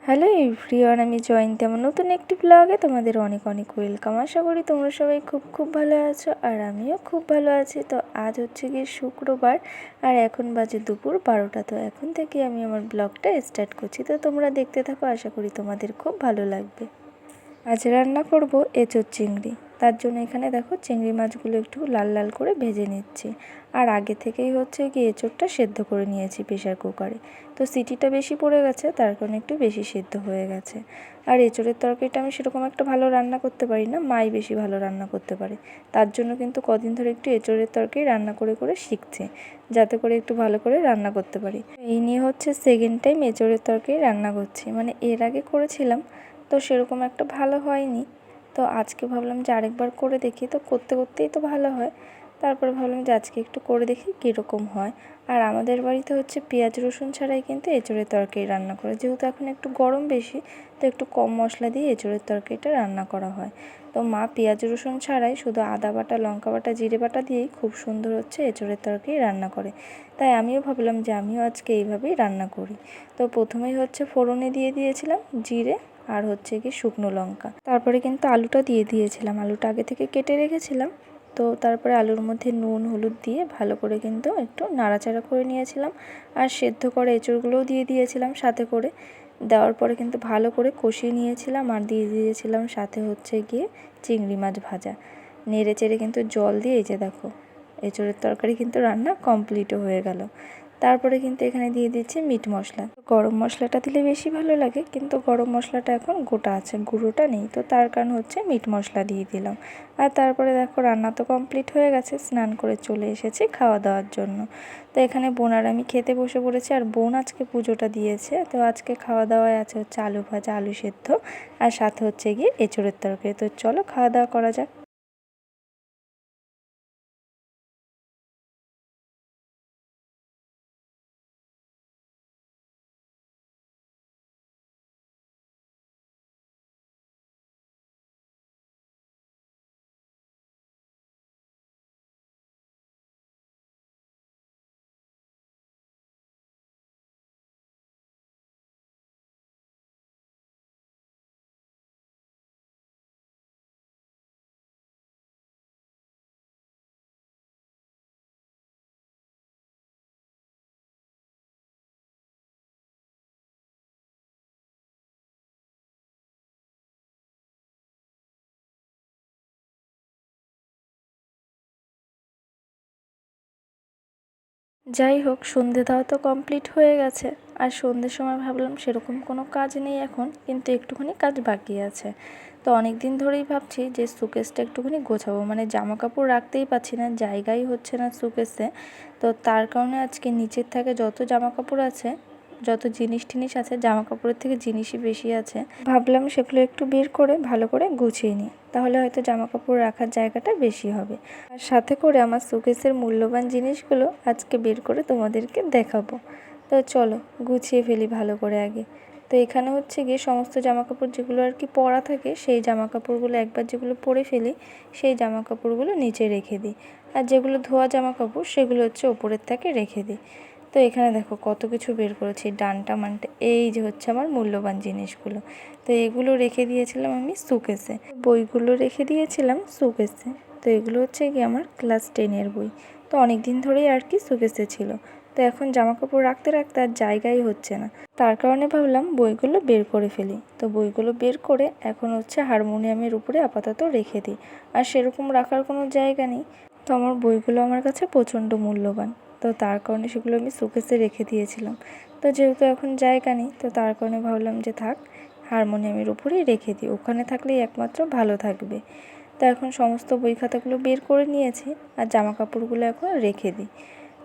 Hello everyone, আমি জয়ন্তী। আমার নতুন একটি ব্লগে তোমাদের অনেক অনেক ওয়েলকাম। আশা করি তোমরা সবাই খুব খুব ভালো আছো, আর আমিও খুব ভালো আছি। তো আজ হচ্ছে গিয়ে শুক্রবার, আর এখন বাজে দুপুর 12টা। তো এখন থেকে আমি আমার ব্লগটা স্টার্ট করছি। তো তোমরা দেখতে থাকো, আশা করি তোমাদের খুব ভালো লাগবে। আজ রান্না করব এঁচোড় চিংড়ি। তার জন্য এখানে দেখো চিংড়ি মাছগুলো একটু লাল লাল করে ভেজে নিচ্ছি। আর আগে থেকেই হচ্ছে কি এঁচোড়টা সেদ্ধ করে নিয়েছি প্রেশার কুকারে। তো সিটিটা বেশি পড়ে গেছে, তার কারণে একটু বেশি সেদ্ধ হয়ে গেছে। আর এঁচোড়ের তরকারিটা আমি সেরকম একটা ভালো রান্না করতে পারি না, মাই বেশি ভালো রান্না করতে পারে। তার জন্য কিন্তু কদিন ধরে একটু এঁচোড়ের তরকারি রান্না করে করে শিখছে, যাতে করে একটু ভালো করে রান্না করতে পারি। এই নিয়ে হচ্ছে সেকেন্ড টাইম এঁচোড়ের তরকারি রান্না করছি। মানে এর আগে করেছিলাম, তো সেরকম একটা ভালো হয়নি। তো আজকে ভাবলাম যে আরেকবার করে দেখি। তো করতে করতেই তো ভালো হয়। তারপরে ভাবলাম যে আজকে একটু করে দেখি কীরকম হয়। আর আমাদের বাড়িতে হচ্ছে পেঁয়াজ রসুন ছাড়াই কিন্তু এঁচোড়ের তরকারি রান্না করে। যেহেতু এখন একটু গরম বেশি, তো একটু কম মশলা দিয়ে এঁচোড়ের তরকারিটা রান্না করা হয়। তো মা পেঁয়াজ রসুন ছাড়াই শুধু আদা বাটা, লঙ্কা বাটা, জিরে বাটা দিয়েই খুব সুন্দর হচ্ছে এঁচোড়ের তরকারি রান্না করে। তাই আমিও ভাবলাম যে আমিও আজকে এইভাবেই রান্না করি। তো প্রথমেই হচ্ছে ফোড়নে দিয়ে দিয়েছিলাম জিরে আর হচ্ছে কি শুকনো লঙ্কা। তারপরে কিন্তু আলুটা দিয়ে দিয়েছিলাম। আলুটা আগে থেকে কেটে রেখেছিলাম। তো তারপরে আলুর মধ্যে নুন হলুদ দিয়ে ভালো করে কিন্তু একটু নাড়াচাড়া করে নিয়েছিলাম। আর সেদ্ধ করা এঁচোড়গুলোও দিয়ে দিয়েছিলাম সাথে করে। দেওয়ার পরে কিন্তু ভালো করে কষিয়ে নিয়েছিলাম, আর দিয়ে দিয়েছিলাম সাথে হচ্ছে গিয়ে চিংড়ি মাছ ভাজা। নেড়ে চেড়ে কিন্তু জল দিয়ে, এই যে দেখো এঁচোড়ের তরকারি কিন্তু রান্না কমপ্লিটও হয়ে গেল। তারপরে কিন্তু এখানে দিয়ে দিচ্ছি মিট মশলা। গরম মশলাটা দিলে বেশি ভালো লাগে, কিন্তু গরম মশলাটা এখন গোটা আছে, গুঁড়োটা নেই। তো তার কারণ হচ্ছে মিট মশলা দিয়ে দিলাম। আর তারপরে দেখো রান্না তো কমপ্লিট হয়ে গেছে, স্নান করে চলে এসেছি খাওয়া দাওয়ার জন্য। তো এখানে বোন আর আমি খেতে বসে পড়েছি। আর বোন আজকে পুজোটা দিয়েছে। তো আজকে খাওয়া দাওয়ায় আছে হচ্ছে আলু ভাজা, আলু সেদ্ধ, আর সাথে হচ্ছে গিয়ে এঁচোড়ের তরকারি। তো চলো খাওয়া দাওয়া করা যাক। যাই হোক, সন্ধে দেওয়া তো কমপ্লিট হয়ে গেছে। আর সন্ধ্যের সময় ভাবলাম সেরকম কোনো কাজ নেই এখন, কিন্তু একটুখানি কাজ বাকি আছে। তো অনেক দিন ধরেই ভাবছি যে সুকেসটা একটুখানি গোছাবো। মানে জামা কাপড় রাখতেই পারছি না, জায়গাই হচ্ছে না সুকেসে। তো তার কারণে আজকে নিচের থেকে যত জামা কাপড় আছে, যত জিনিস টিনিস আছে, জামা কাপড়ের থেকে জিনিসই বেশি আছে, ভাবলাম সেগুলো একটু বের করে ভালো করে গুছিয়ে নিই। তাহলে হয়তো জামা কাপড় রাখার জায়গাটা বেশি হবে। আর সাথে করে আমার শোকেসের মূল্যবান জিনিসগুলো আজকে বের করে তোমাদেরকে দেখাবো। তো চলো গুছিয়ে ফেলি ভালো করে আগে। তো এখানে হচ্ছে গিয়ে সমস্ত জামাকাপড় যেগুলো আর কি পরা থাকে, সেই জামাকাপড়গুলো একবার যেগুলো পরে ফেলি, সেই জামাকাপড়গুলো নিচে রেখে দিই। আর যেগুলো ধোয়া জামাকাপড় সেগুলো হচ্ছে ওপরের থেকে রেখে দিই। তো এখানে দেখো কত কিছু বের করেছি, ডান্টা মান্টা, এই যে হচ্ছে আমার মূল্যবান জিনিসগুলো। তো এগুলো রেখে দিয়েছিলাম আমি সুকেসে, বইগুলো রেখে দিয়েছিলাম সুকেসে। তো এগুলো হচ্ছে কি আমার ক্লাস 10-এর বই। তো অনেক দিন ধরেই আর কি সুকেসে ছিল। তো এখন জামা কাপড় রাখতে রাখতে আর জায়গাই হচ্ছে না, তার কারণে ভাবলাম বইগুলো বের করে ফেলি। তো বইগুলো বের করে এখন হচ্ছে হারমোনিয়ামের উপরে আপাতত রেখে দিই। আর সেরকম রাখার কোনো জায়গা নেই। তো আমার বইগুলো আমার কাছে প্রচণ্ড মূল্যবান। তো তার কারণে সেগুলো আমি শোকেসে রেখে দিয়েছিলাম। তো যেহেতু এখন জায়গা নেই, তো তার কারণে ভাবলাম যে থাক, হারমোনিয়ামের উপরেই রেখে দিই, ওখানে থাকলেই একমাত্র ভালো থাকবে। তো এখন সমস্ত বই খাতাগুলো বের করে নিয়েছি, আর জামা কাপড়গুলো এখন রেখে দিই।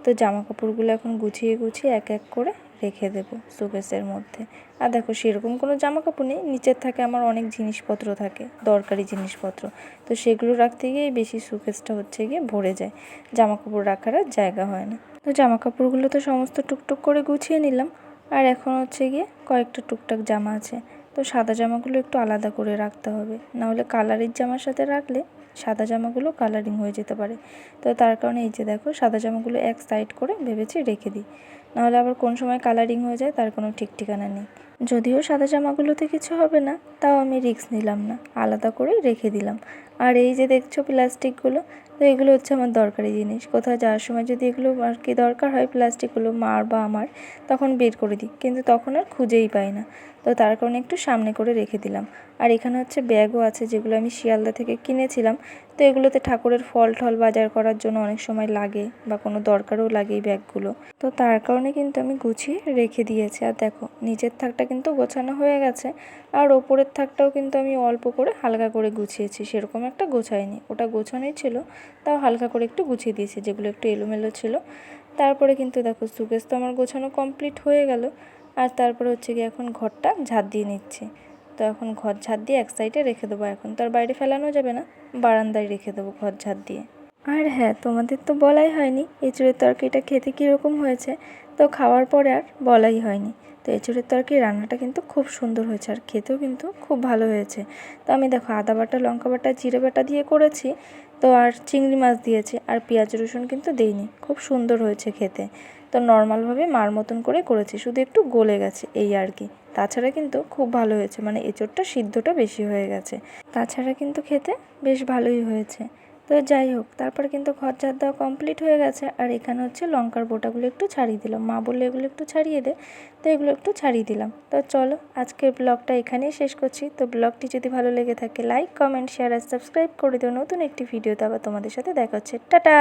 তো জামা কাপড়গুলো এখন গুছিয়ে গুছিয়ে এক এক করে রেখে দেবো শোকেসের মধ্যে। আর দেখো সেরকম কোনো জামা কাপড় নেই, নিচের থাকে আমার অনেক জিনিসপত্র থাকে, দরকারি জিনিসপত্র। তো সেগুলো রাখতে গিয়েই বেশি শোকেসটা হচ্ছে গিয়ে ভরে যায়, জামা কাপড় রাখার আর জায়গা হয় না। তো জামা কাপড়গুলো তো সমস্ত টুকটুক করে গুছিয়ে নিলাম। আর এখন হচ্ছে গিয়ে কয়েকটা টুকটাক জামা আছে। তো সাদা জামাগুলো একটু আলাদা করে রাখতে হবে, নাহলে কালারের জামার সাথে রাখলে সাদা জামাগুলো কালারিং হয়ে যেতে পারে। তো তার কারণে এই যে দেখো সাদা জামাগুলো এক সাইড করে ভেবেছি রেখে দিই, নাহলে আবার কোন সময় কালারিং হয়ে যায় তার কোনো ঠিক ঠিকানা নেই। যদিও সাদা জামাগুলোতে কিছু হবে না, তাও আমি রিস্ক নিলাম না, আলাদা করেই রেখে দিলাম। আর এই যে দেখছো প্লাস্টিকগুলো, তো এগুলো হচ্ছে আমার দরকারি জিনিস। কোথাও যাওয়ার সময় যদি এগুলো আর কি দরকার হয় প্লাস্টিকগুলো মার বা আমার, তখন বের করে দিই, কিন্তু তখন আর খুঁজেই পাই না। তো তার কারণে একটু সামনে করে রেখে দিলাম। আর এখানে হচ্ছে ব্যাগও আছে যেগুলো আমি শিয়ালদা থেকে কিনেছিলাম। তো এগুলোতে ঠাকুরের ফল টল বাজার করার জন্য অনেক সময় লাগে বা কোনো দরকারও লাগে এই ব্যাগগুলো। তো তার কারণে কিন্তু আমি গুছিয়ে রেখে দিয়েছি। আর দেখো নিচের থাকটা কিন্তু গোছানো হয়ে গেছে, আর ওপরের থাকটাও কিন্তু আমি অল্প করে হালকা করে গুছিয়েছি, সেরকম একটা গোছাইনি, ওটা গোছানোই ছিল, তাও হালকা করে একটু গুছিয়ে দিয়েছি যেগুলো একটু এলোমেলো ছিল। তারপরে কিন্তু দেখো সুকেস তো আমার গোছানো কমপ্লিট হয়ে গেল। আর তারপরে হচ্ছে গিয়ে এখন ঘরটা ঝাঁট দিয়ে নিচ্ছি। তো এখন ঘর ঝাঁট দিয়ে এক সাইডে রেখে দেবো, এখন তো আর বাইরে ফেলানো যাবে না, বারান্দায় রেখে দেবো ঘর ঝাঁট দিয়ে। আর হ্যাঁ, তোমাদের তো বলাই হয়নি এঁচুড়ের তরকারিটা খেতে কীরকম হয়েছে। তো খাওয়ার পরে আর বলাই হয়নি। তো এঁচুড়ের তরকারি রান্নাটা কিন্তু খুব সুন্দর হয়েছে, আর খেতেও কিন্তু খুব ভালো হয়েছে। তো আমি দেখো আদা বাটা, লঙ্কা বাটা, জিরে বাটা দিয়ে করেছি। তো আর চিংড়ি মাছ দিয়েছি, আর পেঁয়াজ রসুন কিন্তু দেইনি। খুব সুন্দর হয়েছে খেতে। তো নর্মালভাবে মার মতন করে করেছি, শুধু একটু গলে গেছে এই আর কি। তাছাড়া কিন্তু খুব ভালো হয়েছে, মানে এঁচোড়টা সিদ্ধটা বেশি হয়ে গেছে। তাছাড়া কিন্তু খেতে বেশ ভালোই হয়েছে। তো যাই হোক, তারপরে কিন্তু ঘর ঝাড় দেওয়া কমপ্লিট হয়ে গেছে। আর এখানে হচ্ছে লঙ্কার বোটাগুলো একটু ছাড়িয়ে দিলাম, মা বললে এগুলো একটু ছাড়িয়ে দে, তো এগুলো একটু ছাড়িয়ে দিলাম। তো চলো আজকের ব্লগটা এখানেই শেষ করছি। তো ব্লগটি যদি ভালো লেগে থাকে লাইক, কমেন্ট, শেয়ার আর সাবস্ক্রাইব করে দিও। নতুন একটি ভিডিওতে আবার তোমাদের সাথে দেখা হচ্ছে। টাটা।